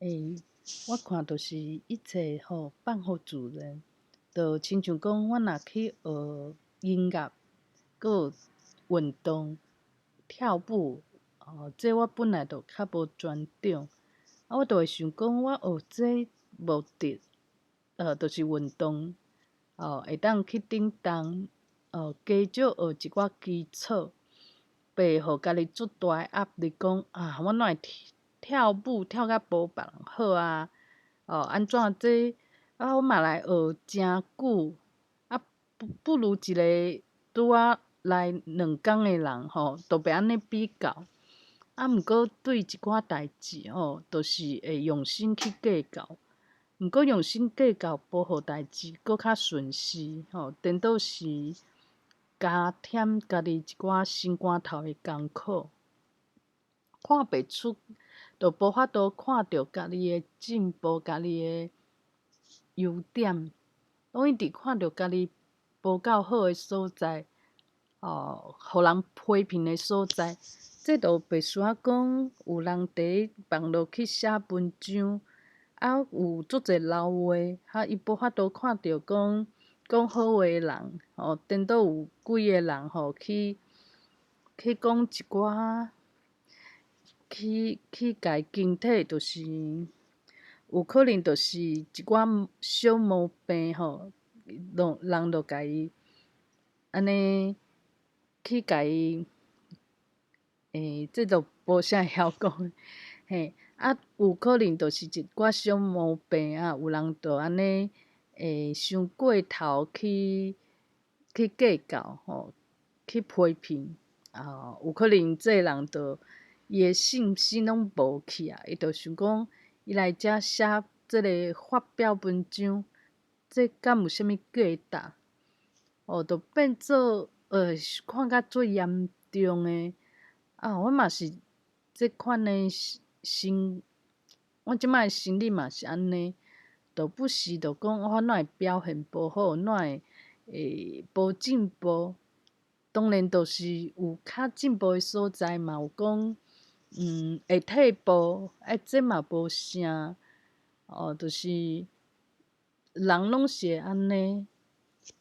我看就是一切放互自然，就亲像讲，我若去学音乐，搁有运动、跳舞，这我本来就较无专长，我就会想讲，我学这目的，就是运动，会当去顶重，加少学一寡基础，袂互家己足大诶压力，讲我哪会跳舞跳甲无别人好啊？安怎这我嘛来学诚久，不如一个拄仔来2工诶人都袂安尼比较。毋过对一寡代志就是会用心去计较，毋过用心计较，无互代志搁较顺遂颠倒是加添家己一寡心肝头诶艰苦。看袂出，就无法度看到家己诶进步，家己诶优点，拢一直看到家己无够好诶所在，互人批评诶所在。这就袂需要讲有人伫网络去写文章，有足侪老话，伊无法度看到讲好话诶人，颠倒有几个人去讲一寡。去家身体，就是有可能就是一寡小毛病人就家己安尼去家己，这就无啥晓讲。嘿，有可能就是一寡小毛病有人就安尼伤过头去计较去批评有可能这人就伊诶信心拢无去伊就想讲伊来遮写即个发表文章，这敢有啥物价值？就变做看甲最严重诶。我嘛是即款诶心，我即摆诶心理嘛是安尼，就不时就讲我哪会表现无好，哪会无进步。当然，就是有较进步诶所在嘛，有讲会退步，这嘛无啥。就是人拢是会安尼，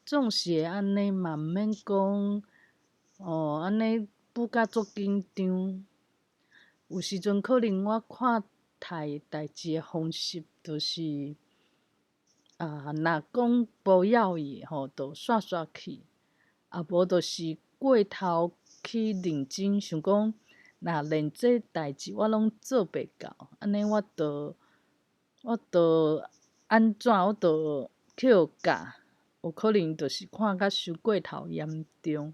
总是会安尼嘛，毋免讲安尼不甲足紧张。有时阵可能我看待代志诶方式，就是若讲无要义就煞煞去，无就是过头去认真，想讲若连这代志我拢做袂到，安尼我着安怎？我着去互教，有可能就是看甲伤过头严重，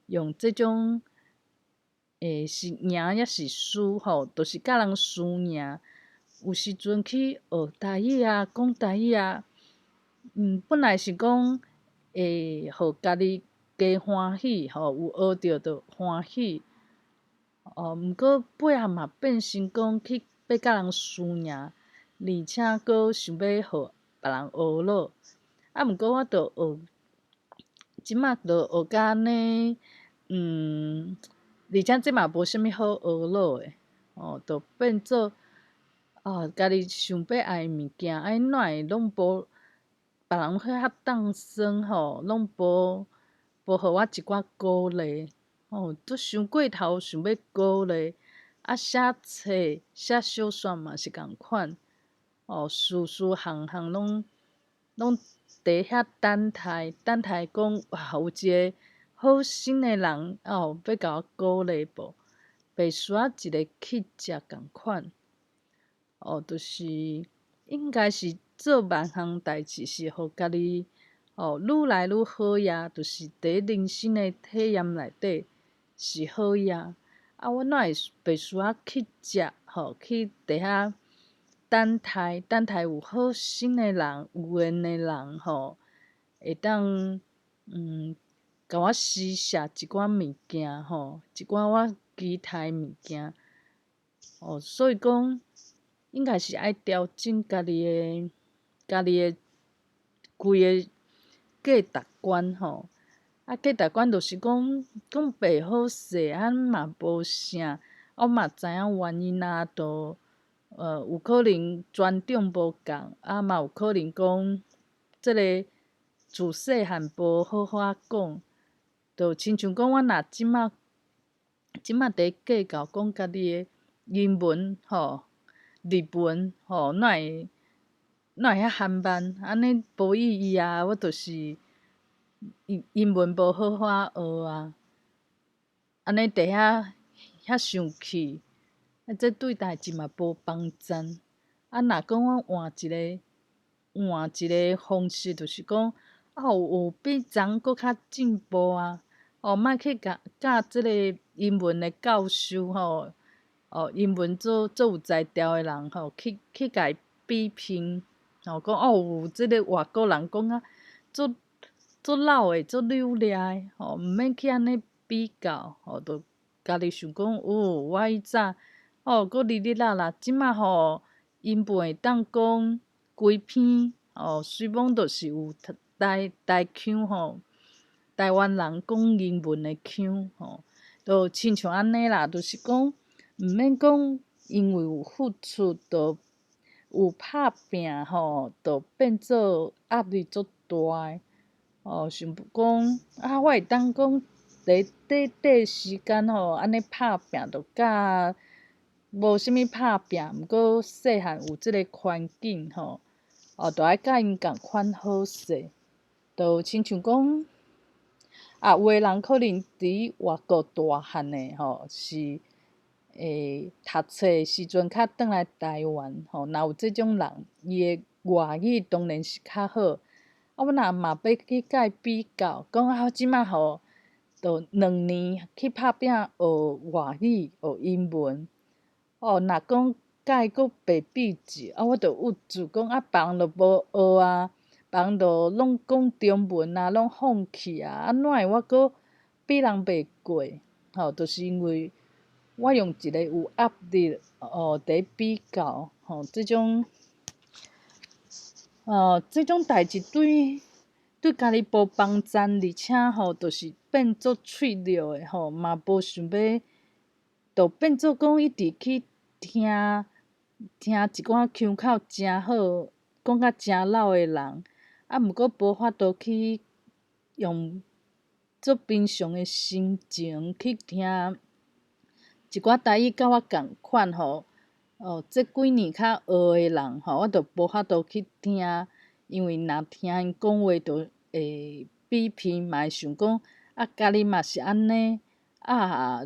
用这种是赢抑是输就是甲人输赢。有时阵去学台语讲台语本来是讲会互家己加欢喜有学着就欢喜。毋过背后嘛变成讲去要甲人输赢，而且阁想要互别人学落。毋过我着学，即马着学甲安尼，而且这嘛无啥物好学落诶，就变做家己想要爱诶物件，哪会拢无别人遐当算拢无互我一寡鼓励。都伤过头，想要鼓励。写册、写小说嘛是共款。事事项项拢伫遐等待讲有一个好心诶人要甲我鼓励无，袂需要一个乞食共款。就是应该是做万项代志是互家己愈来愈好呀，就是伫人生诶体验内底是好呀。我哪会袂需要乞食去伫遐等待有好心诶人、有缘诶人会当甲我施舍一寡物件一寡我期待诶物件。所以讲应该是爱调整家己诶规个价值观价值观就是讲袂好势嘛无啥，我嘛知影原因就有可能专长无共，嘛有可能讲即个自细汉无好好讲，就亲像讲我若即马伫计较讲家己诶英文日文哪会遐含慢，安尼无意义啊！我就是英文无好好学啊，安尼伫遐生气，这对代志嘛无帮助。若讲我换一个方式，就是讲有比昨搁较进步啊，莫去甲即个英文诶教授英文做有才调诶人去甲伊比拼，讲有即个外国人讲啊足老诶，足流利诶，毋免去安尼比较，着家己想讲我迄早搁哩哩啦啦，即马英文会当讲规篇，虽讲着是有台腔台湾人讲英文诶腔就亲像安尼啦，就是讲毋免讲因为有付出，着有拍拼着变做压力足大诶。想讲我会当讲伫短时间安尼拍拼，着甲无啥物拍拼，毋过细汉有即个环境着爱甲因共款好势，就亲像讲有诶人可能伫外国大汉诶是会读册诶时阵较转来台湾若有即种人，伊诶外语当然是较好。我若嘛要去甲伊比较，讲我即马着2年去拍拼学外语、学英文，若讲甲伊佫白比级，我着郁住讲别人着无学啊，别人着拢讲中文啊，拢放弃啊，哪会我佫比人袂过？就是因为我用一个有压力伫比较即种代志对家己无帮助，而且就是变做脆弱诶嘛无想要，就变做讲一直去听一寡腔口诚好、讲甲诚老诶人，毋过无法度去用做平常诶心情去听一寡台语甲我共款这几年较学诶人我着无法度去听，因为若听因讲话着会比拼，嘛会想讲家己嘛是安尼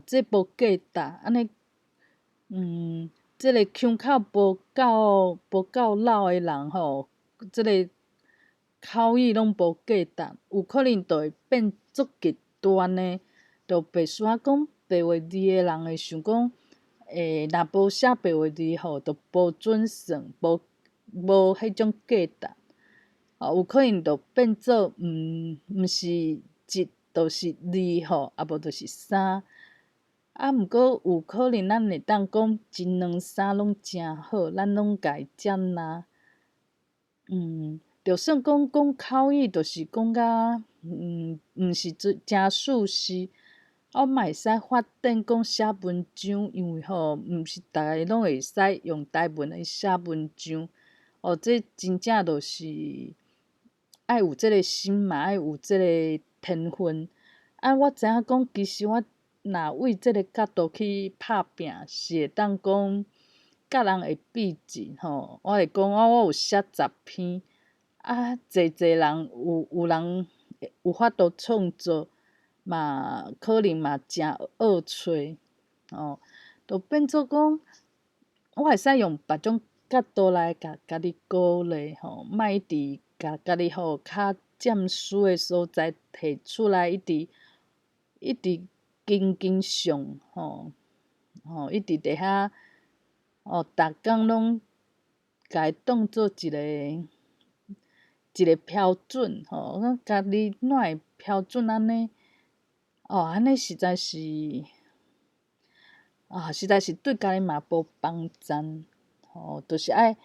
这无价值，安尼即个腔口无够老诶人即个口语拢无价值，有可能就会变足极端诶，就白煞讲白话字诶人会想讲若无写白话字着无准算，无迄种价值。有可能就变做毋是一就是二也无就是三。毋过有可能咱会当讲一两三拢诚好，咱拢家己接纳。就算讲口语，就是讲甲毋是诚熟悉，嘛会使发展讲写文章，因为毋是逐个拢会使用台文来写文章。这真正就是爱有即个心嘛，爱有即个天分。我知影讲，其实我若为即个角度去拍拼，是会当讲甲人会比级我会讲我有写10篇，济人有人有法度创作，嘛可能嘛诚学揣就变做讲我会使用别种角度来甲家己鼓励莫一直甲家己较占输诶所在摕出来，一直经上一直伫遐逐工拢甲伊当做一个标准讲家己哪会标准安尼？安尼实在是对家己嘛无帮助就是爱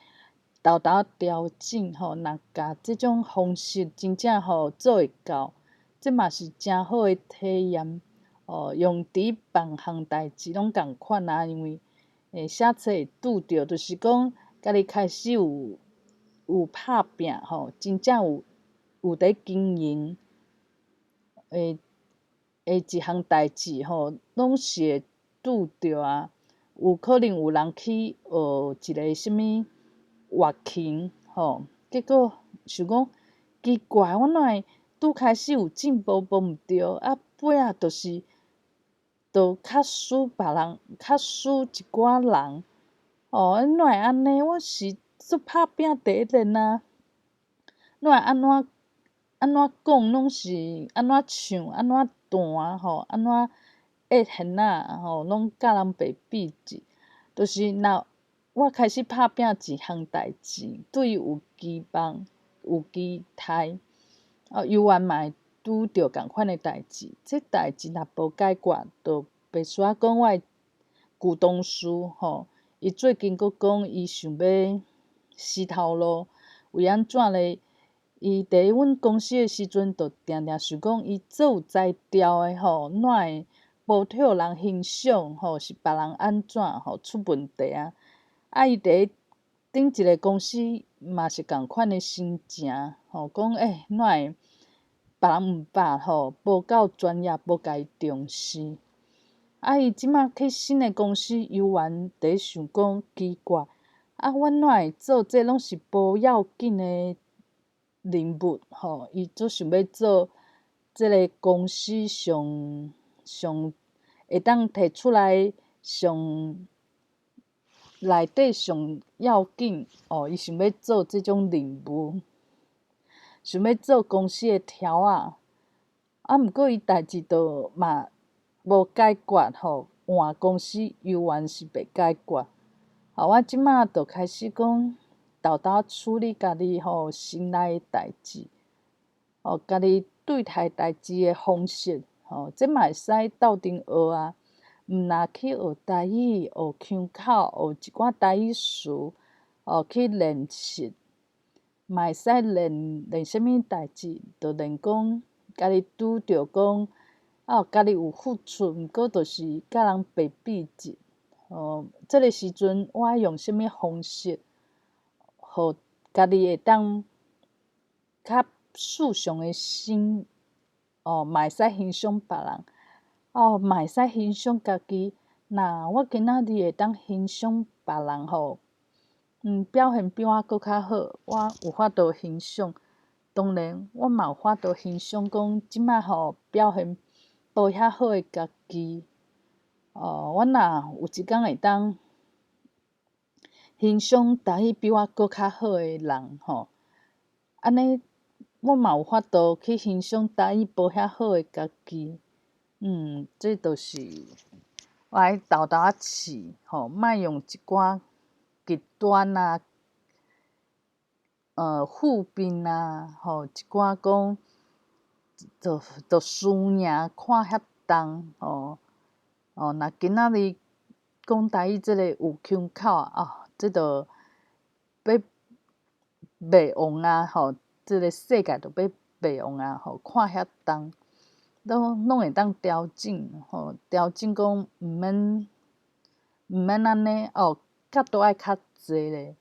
豆调整若甲即种方式真正做会到，这嘛是诚好诶体验用伫别项代志拢共款因为写册会拄着，就是讲家己开始有拍拼吼，真正有伫经营一项代志吼，拢是会拄着啊。有可能有人去学一个什物乐琴吼，结果想讲奇怪，我哪会拄开始有进步无毋对，啊尾仔就是较输别人，较输一寡人。哦，哪会安尼？我是做拍拼第一练啊，哪会安怎讲拢是安怎唱安怎弹吼，安怎压弦仔吼，拢甲人袂比质。就是若我开始拍拼一项代志，对有期望、有期待，犹原嘛会拄着共款的代志。这代志若无解决，就白沙讲我的旧同事吼，伊最近佫讲伊想要死头路，为安怎咧？伊伫阮公司的时阵，就定定想讲，伊做有才调的吼，哪会无替互人欣赏吼？是别人安怎吼出问题啊？啊，伊伫顶一个公司嘛是共款的心情吼，讲哪会别人毋捌吼，无够专业，无甲伊重视。啊，伊即马去新的公司，犹原伫想讲奇怪，啊，阮哪会做这拢是无要紧的任务吼，伊做想要做即个公司上会当摕出来上内底上要紧哦，伊想要做即种任务，想要做公司的条仔，啊，毋过伊代志就嘛无解决吼，换公司犹原是袂解决。我即马就开始讲，豆豆处理家己心内的代志，家己对待代志的方式，这嘛会使斗阵学啊。毋若去学台语、学腔口、学一寡台语词，去练习，嘛会使练啥物代志，就练讲家己拄着讲，家己有付出，毋过就是甲人袂比质。即个时阵我爱用啥物方式，互家己会当较世上的心，嘛会使欣赏别人，嘛会使欣赏家己。若我今仔日会当欣赏别人吼，表现比我搁较好，我有法度欣赏。当然，我嘛有法度欣赏讲即摆表现无遐好的家己。我若有一天会当欣赏台语比我搁较好的人吼，安尼我嘛有法度去欣赏台语无遐好的家己。这就是我爱豆豆仔试吼，莫用一寡极端啊、负面啊，一寡讲就输赢看遐重若今仔日讲台语即个有腔口这就要灭亡啊！即个世界就要灭亡啊！看遐重，拢会当调整调整讲毋免安尼角度爱较济咧。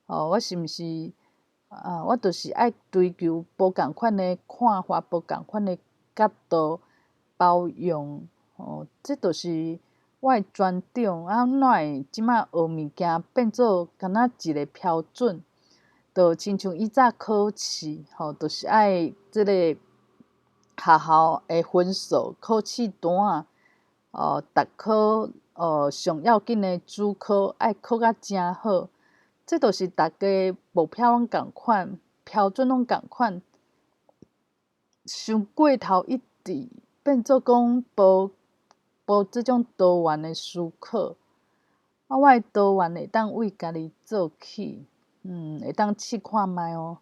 我是毋是我就是爱追求无共款的看法，无共款的角度包容这就是我的专长。哪会即马学物件变做敢若一个标准？就亲像以早考试就是爱即个学校的分数、考试单逐科上要紧的主科爱考甲诚好。这就是大家目标拢共款，标准拢共款，伤过头一致，变做讲无即种多元的思考。我的多元会当为家己做起，会当试看觅哦。